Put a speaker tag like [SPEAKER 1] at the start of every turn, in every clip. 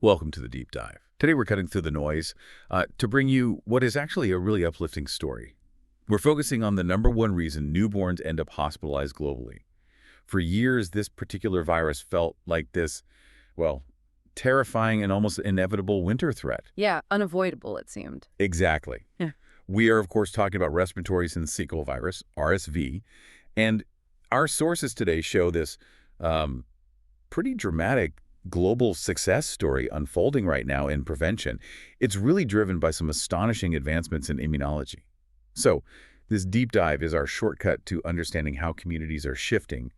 [SPEAKER 1] Welcome to the Deep Dive. Today we're cutting through the noise to bring you what is actually a really uplifting story. We're focusing on the #1 reason newborns end up hospitalized globally. For years, this particular virus felt like this, well, terrifying and almost inevitable winter threat.
[SPEAKER 2] Yeah, unavoidable, it seemed.
[SPEAKER 1] Exactly.
[SPEAKER 2] Yeah.
[SPEAKER 1] We are, of course, talking about respiratory syncytial virus, RSV, and our sources today show this pretty dramatic global success story unfolding right now in prevention. It's really driven by some astonishing advancements in immunology. So this deep dive is our shortcut to understanding how communities are shifting,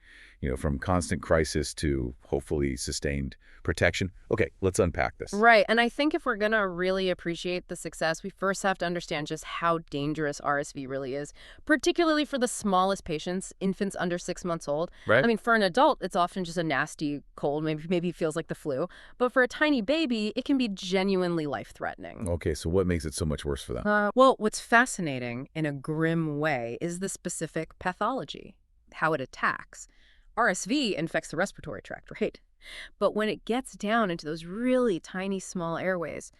[SPEAKER 1] from constant crisis to hopefully sustained protection. Okay, let's unpack this.
[SPEAKER 2] Right, and I think if we're going to really appreciate the success, we first have to understand just how dangerous RSV really is, particularly for the smallest patients, infants under 6 months old.
[SPEAKER 1] Right?
[SPEAKER 2] I mean, for an adult, it's often just a nasty cold, maybe it feels like the flu, but for a tiny baby, it can be genuinely life-threatening.
[SPEAKER 1] Okay, so what makes it so much worse for them?
[SPEAKER 2] Well, what's fascinating in a grim way is the specific pathology, how it attacks. RSV infects the respiratory tract, right? But when it gets down into those really tiny, small airways,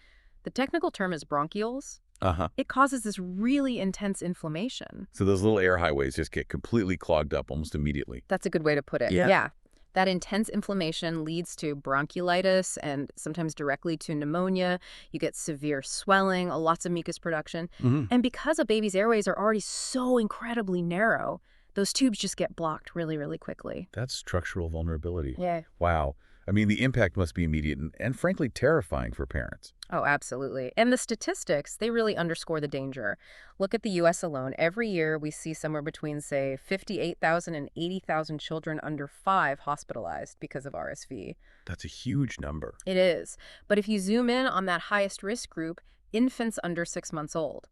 [SPEAKER 2] the technical term is bronchioles.
[SPEAKER 1] Uh-huh.
[SPEAKER 2] It causes this really intense inflammation.
[SPEAKER 1] So those little air highways just get completely clogged up almost immediately.
[SPEAKER 2] That's a good way to put it.
[SPEAKER 1] Yeah.
[SPEAKER 2] That intense inflammation leads to bronchiolitis and sometimes directly to pneumonia. You get severe swelling, lots of mucus production. And because a baby's airways are already so incredibly narrow, those tubes just get blocked really, really quickly.
[SPEAKER 1] That's structural vulnerability.
[SPEAKER 2] Yeah.
[SPEAKER 1] Wow. I mean, the impact must be immediate and frankly terrifying for parents.
[SPEAKER 2] Oh, absolutely. And the statistics, they really underscore the danger. Look at the U.S. alone. Every year, we see somewhere between, say, 58,000 and 80,000 children under 5 hospitalized because of RSV.
[SPEAKER 1] That's a huge number.
[SPEAKER 2] It is. But if you zoom in on that highest risk group, infants under 6 months old,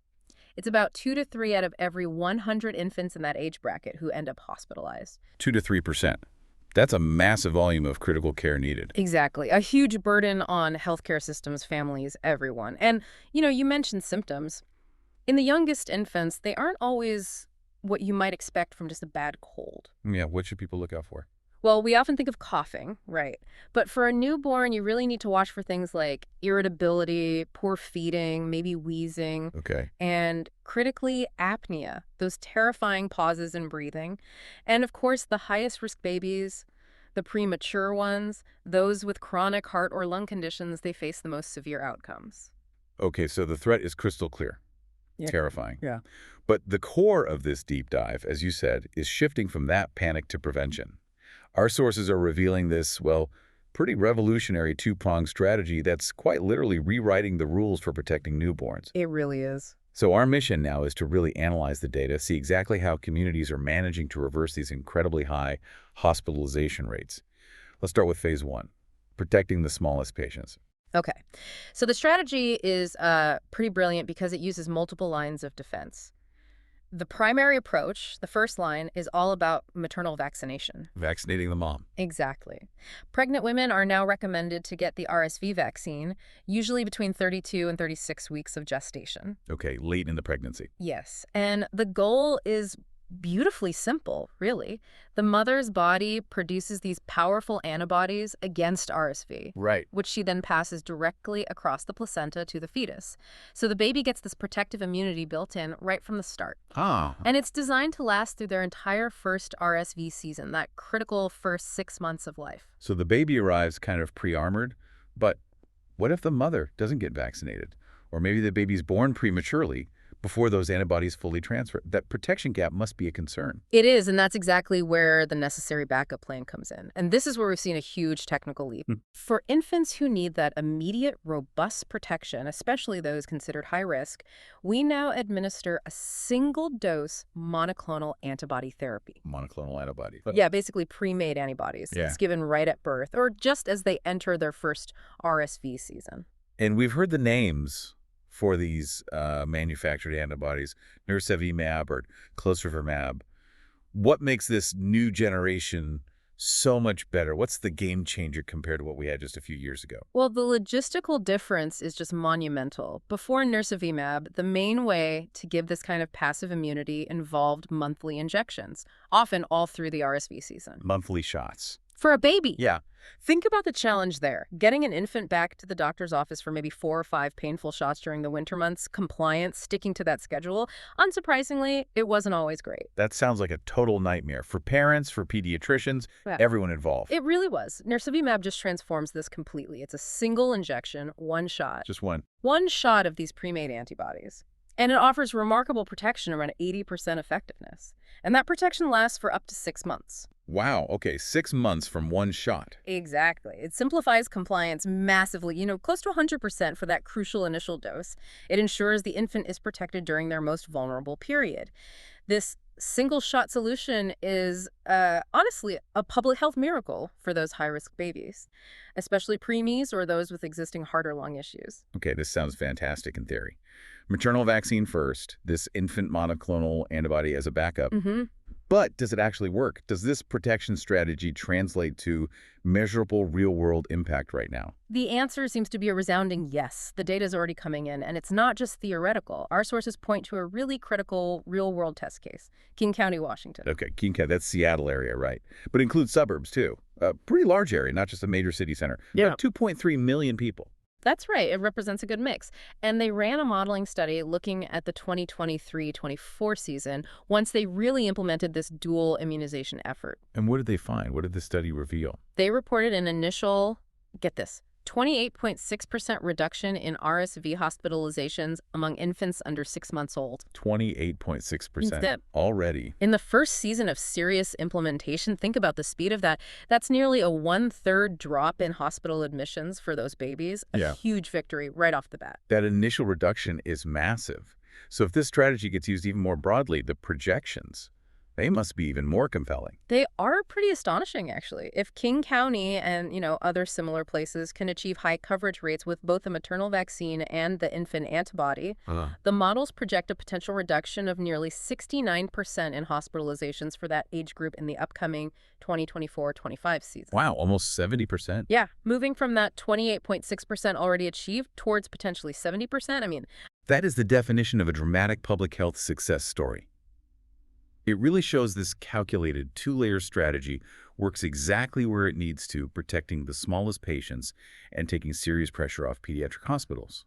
[SPEAKER 2] it's about 2 to 3 out of every 100 infants in that age bracket who end up hospitalized.
[SPEAKER 1] 2 to 3%. That's a massive volume of critical care needed.
[SPEAKER 2] Exactly. A huge burden on healthcare systems, families, everyone. And, you mentioned symptoms. In the youngest infants, they aren't always what you might expect from just a bad cold.
[SPEAKER 1] Yeah, what should people look out for?
[SPEAKER 2] Well, we often think of coughing, right? But for a newborn, you really need to watch for things like irritability, poor feeding, maybe wheezing,
[SPEAKER 1] Okay.
[SPEAKER 2] and critically, apnea, those terrifying pauses in breathing. And of course, the highest risk babies, the premature ones, those with chronic heart or lung conditions, they face the most severe outcomes.
[SPEAKER 1] Okay, so the threat is crystal clear.
[SPEAKER 2] Yeah.
[SPEAKER 1] Terrifying.
[SPEAKER 2] Yeah.
[SPEAKER 1] But the core of this deep dive, as you said, is shifting from that panic to prevention. Our sources are revealing this, well, pretty revolutionary two-pronged strategy that's quite literally rewriting the rules for protecting newborns.
[SPEAKER 2] It really is.
[SPEAKER 1] So our mission now is to really analyze the data, see exactly how communities are managing to reverse these incredibly high hospitalization rates. Let's start with phase 1, protecting the smallest patients.
[SPEAKER 2] Okay. So the strategy is pretty brilliant because it uses multiple lines of defense. The primary approach, the first line, is all about maternal vaccination.
[SPEAKER 1] Vaccinating the mom.
[SPEAKER 2] Exactly. Pregnant women are now recommended to get the RSV vaccine, usually between 32 and 36 weeks of gestation.
[SPEAKER 1] Okay, late in the pregnancy.
[SPEAKER 2] Yes. And the goal is beautifully simple, really. The mother's body produces these powerful antibodies against RSV.
[SPEAKER 1] Right.
[SPEAKER 2] Which she then passes directly across the placenta to the fetus. So the baby gets this protective immunity built in right from the start.
[SPEAKER 1] Ah.
[SPEAKER 2] And it's designed to last through their entire first RSV season, that critical first 6 months of life.
[SPEAKER 1] So the baby arrives kind of pre-armored, but what if the mother doesn't get vaccinated? Or maybe the baby's born prematurely before those antibodies fully transfer. That protection gap must be a concern.
[SPEAKER 2] It is, and that's exactly where the necessary backup plan comes in. And this is where we've seen a huge technical leap. For infants who need that immediate, robust protection, especially those considered high risk, we now administer a single-dose monoclonal antibody therapy.
[SPEAKER 1] Monoclonal antibody.
[SPEAKER 2] Yeah, basically pre-made antibodies.
[SPEAKER 1] Yeah.
[SPEAKER 2] It's given right at birth or just as they enter their first RSV season.
[SPEAKER 1] And we've heard the names for these manufactured antibodies, nirsevimab or clesrovimab. What makes this new generation so much better? What's the game changer compared to what we had just a few years ago?
[SPEAKER 2] Well, the logistical difference is just monumental. Before nirsevimab, the main way to give this kind of passive immunity involved monthly injections, often all through the RSV season.
[SPEAKER 1] Monthly shots.
[SPEAKER 2] For a baby.
[SPEAKER 1] Yeah.
[SPEAKER 2] Think about the challenge there. Getting an infant back to the doctor's office for maybe 4 or 5 painful shots during the winter months, compliance, sticking to that schedule. Unsurprisingly, it wasn't always great.
[SPEAKER 1] That sounds like a total nightmare for parents, for pediatricians,
[SPEAKER 2] Yeah.
[SPEAKER 1] everyone involved.
[SPEAKER 2] It really was. Nirsevimab just transforms this completely. It's a single injection, one shot.
[SPEAKER 1] Just one.
[SPEAKER 2] One shot of these pre-made antibodies. And it offers remarkable protection, around 80% effectiveness. And that protection lasts for up to 6 months.
[SPEAKER 1] Wow, okay, 6 months from one shot.
[SPEAKER 2] Exactly. It simplifies compliance massively, close to 100% for that crucial initial dose. It ensures the infant is protected during their most vulnerable period. This single-shot solution is, honestly, a public health miracle for those high-risk babies, especially preemies or those with existing heart or lung issues.
[SPEAKER 1] Okay, this sounds fantastic in theory. Maternal vaccine first, this infant monoclonal antibody as a backup. But does it actually work? Does this protection strategy translate to measurable real-world impact right now?
[SPEAKER 2] The answer seems to be a resounding yes. The data is already coming in, and it's not just theoretical. Our sources point to a really critical real-world test case, King County, Washington.
[SPEAKER 1] Okay, King County, that's Seattle area, right? But includes suburbs, too. A pretty large area, not just a major city center.
[SPEAKER 2] Yeah.
[SPEAKER 1] About 2.3 million people.
[SPEAKER 2] That's right. It represents a good mix. And they ran a modeling study looking at the 2023-24 season once they really implemented this dual immunization effort.
[SPEAKER 1] And what did they find? What did the study reveal?
[SPEAKER 2] They reported an initial, get this, 28.6% reduction in RSV hospitalizations among infants under 6 months old.
[SPEAKER 1] 28.6% already.
[SPEAKER 2] In the first season of serious implementation, think about the speed of that. That's nearly a 1/3 drop in hospital admissions for those babies. A huge victory right off the bat.
[SPEAKER 1] That initial reduction is massive. So if this strategy gets used even more broadly, the projections, they must be even more compelling.
[SPEAKER 2] They are pretty astonishing, actually. If King County and, other similar places can achieve high coverage rates with both the maternal vaccine and the infant antibody, the models project a potential reduction of nearly 69% in hospitalizations for that age group in the upcoming 2024-25 season.
[SPEAKER 1] Wow, almost 70%.
[SPEAKER 2] Yeah, moving from that 28.6% already achieved towards potentially 70%.
[SPEAKER 1] That is the definition of a dramatic public health success story. It really shows this calculated two-layer strategy works exactly where it needs to, protecting the smallest patients and taking serious pressure off pediatric hospitals.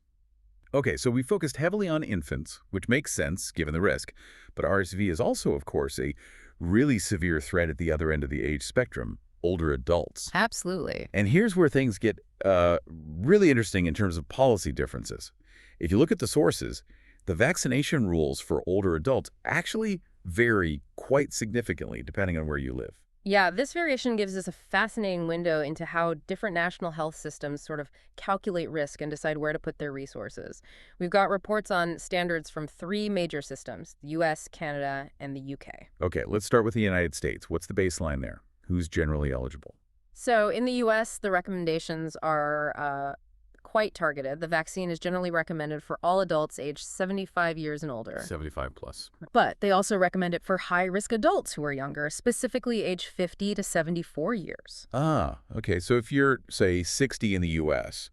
[SPEAKER 1] Okay, so we focused heavily on infants, which makes sense given the risk, but RSV is also, of course, a really severe threat at the other end of the age spectrum, older adults.
[SPEAKER 2] Absolutely.
[SPEAKER 1] And here's where things get really interesting in terms of policy differences. If you look at the sources, the vaccination rules for older adults actually vary quite significantly depending on where you live.
[SPEAKER 2] Yeah, this variation gives us a fascinating window into how different national health systems sort of calculate risk and decide where to put their resources. We've got reports on standards from 3 major systems, the US, Canada, and the UK.
[SPEAKER 1] Okay, let's start with the United States. What's the baseline there? Who's generally eligible?
[SPEAKER 2] So in the US, the recommendations are quite targeted. The vaccine is generally recommended for all adults aged 75 years and older.
[SPEAKER 1] 75 plus.
[SPEAKER 2] But they also recommend it for high-risk adults who are younger, specifically age 50 to 74 years.
[SPEAKER 1] Ah, okay. So if you're, say, 60 in the U.S.,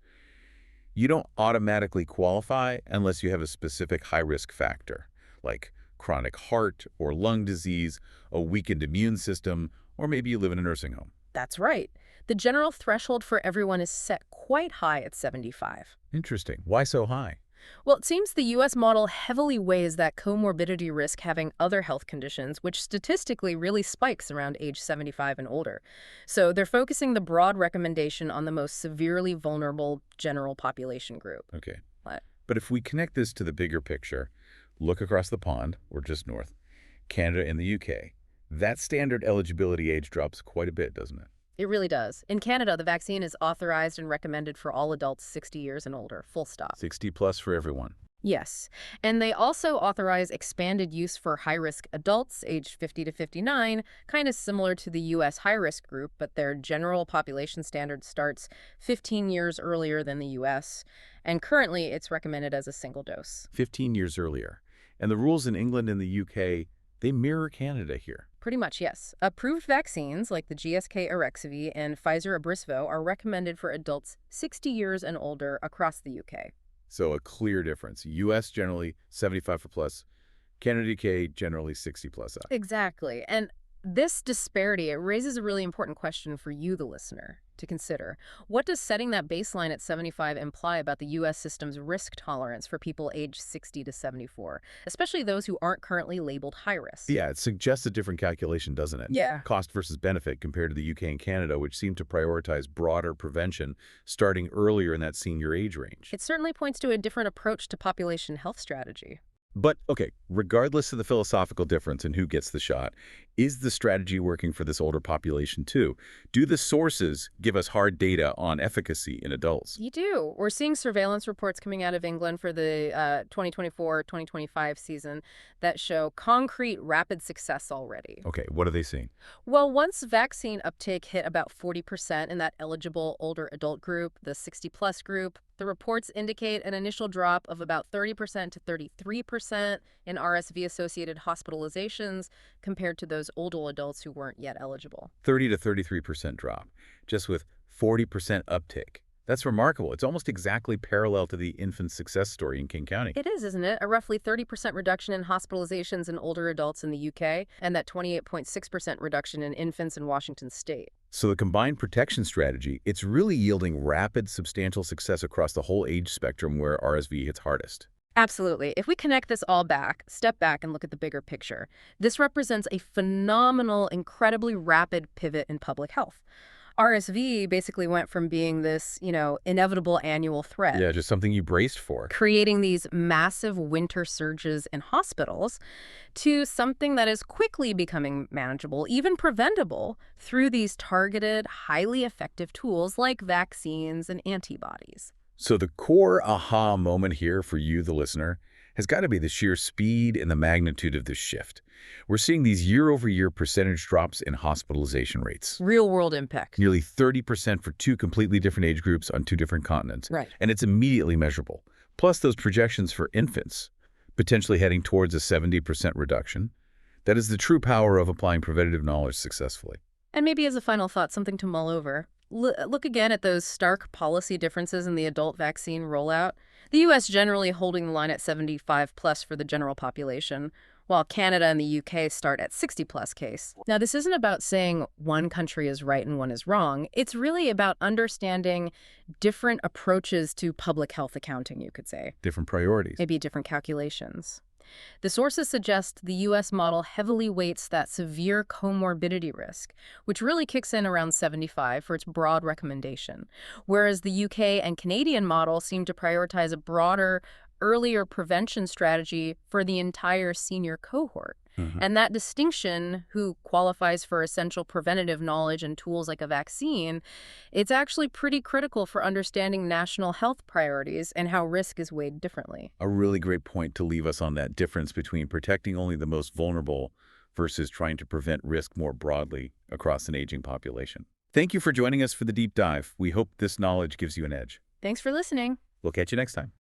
[SPEAKER 1] you don't automatically qualify unless you have a specific high-risk factor, like chronic heart or lung disease, a weakened immune system, or maybe you live in a nursing home.
[SPEAKER 2] That's right. The general threshold for everyone is set quite high at 75.
[SPEAKER 1] Interesting. Why so high?
[SPEAKER 2] Well, it seems the U.S. model heavily weighs that comorbidity risk having other health conditions, which statistically really spikes around age 75 and older. So they're focusing the broad recommendation on the most severely vulnerable general population group.
[SPEAKER 1] Okay.
[SPEAKER 2] What?
[SPEAKER 1] But if we connect this to the bigger picture, look across the pond, or just north, Canada and the UK, that standard eligibility age drops quite a bit, doesn't it?
[SPEAKER 2] It really does. In Canada, the vaccine is authorized and recommended for all adults 60 years and older, full stop.
[SPEAKER 1] 60 plus for everyone.
[SPEAKER 2] Yes. And they also authorize expanded use for high-risk adults aged 50 to 59, kind of similar to the U.S. high-risk group, but their general population standard starts 15 years earlier than the U.S., and currently it's recommended as a single dose.
[SPEAKER 1] 15 years earlier. And the rules in England and the UK, they mirror Canada here.
[SPEAKER 2] Pretty much, yes. Approved vaccines like the GSK Arexvy and Pfizer Abrysvo are recommended for adults 60 years and older across the UK.
[SPEAKER 1] So a clear difference. U.S. generally 75 or plus, Canada, UK generally 60 plus up.
[SPEAKER 2] Exactly. And This disparity, it raises a really important question for you, the listener, to consider. What does setting that baseline at 75 imply about the U.S. system's risk tolerance for people aged 60 to 74, especially those who aren't currently labeled high risk?
[SPEAKER 1] Yeah, it suggests a different calculation, doesn't it?
[SPEAKER 2] Yeah.
[SPEAKER 1] Cost versus benefit compared to the UK and Canada, which seem to prioritize broader prevention starting earlier in that senior age range.
[SPEAKER 2] It certainly points to a different approach to population health strategy.
[SPEAKER 1] But, okay, regardless of the philosophical difference in who gets the shot, is the strategy working for this older population too? Do the sources give us hard data on efficacy in adults?
[SPEAKER 2] You do. We're seeing surveillance reports coming out of England for the 2024-2025 season that show concrete, rapid success already.
[SPEAKER 1] Okay, what are they seeing?
[SPEAKER 2] Well, once vaccine uptake hit about 40% in that eligible older adult group, the 60-plus group, the reports indicate an initial drop of about 30% to 33% in RSV-associated hospitalizations compared to those older adults who weren't yet eligible.
[SPEAKER 1] 30 to 33% drop, just with 40% uptake. That's remarkable. It's almost exactly parallel to the infant success story in King County.
[SPEAKER 2] It is, isn't it? A roughly 30% reduction in hospitalizations in older adults in the UK and that 28.6% reduction in infants in Washington state.
[SPEAKER 1] So the combined protection strategy, it's really yielding rapid, substantial success across the whole age spectrum where RSV hits hardest.
[SPEAKER 2] Absolutely. If we connect this all back, step back and look at the bigger picture, this represents a phenomenal, incredibly rapid pivot in public health. RSV basically went from being this, inevitable annual threat,
[SPEAKER 1] Yeah, just something you braced for.
[SPEAKER 2] creating these massive winter surges in hospitals, to something that is quickly becoming manageable, even preventable, through these targeted, highly effective tools like vaccines and antibodies.
[SPEAKER 1] So the core aha moment here for you, the listener, has got to be the sheer speed and the magnitude of this shift. We're seeing these year-over-year percentage drops in hospitalization rates.
[SPEAKER 2] Real-world impact.
[SPEAKER 1] Nearly 30% for two completely different age groups on two different continents.
[SPEAKER 2] Right.
[SPEAKER 1] And it's immediately measurable. Plus those projections for infants, potentially heading towards a 70% reduction. That is the true power of applying preventative knowledge successfully.
[SPEAKER 2] And maybe as a final thought, something to mull over. Look again at those stark policy differences in the adult vaccine rollout. The U.S. generally holding the line at 75 plus for the general population, while Canada and the U.K. start at 60 plus case. Now, this isn't about saying one country is right and one is wrong. It's really about understanding different approaches to public health accounting, you could say.
[SPEAKER 1] Different priorities.
[SPEAKER 2] Maybe different calculations. The sources suggest the U.S. model heavily weights that severe comorbidity risk, which really kicks in around 75 for its broad recommendation, whereas the UK and Canadian model seem to prioritize a broader, earlier prevention strategy for the entire senior cohort. And that distinction, who qualifies for essential preventative knowledge and tools like a vaccine, it's actually pretty critical for understanding national health priorities and how risk is weighed differently.
[SPEAKER 1] A really great point to leave us on that difference between protecting only the most vulnerable versus trying to prevent risk more broadly across an aging population. Thank you for joining us for the deep dive. We hope this knowledge gives you an edge.
[SPEAKER 2] Thanks for listening.
[SPEAKER 1] We'll catch you next time.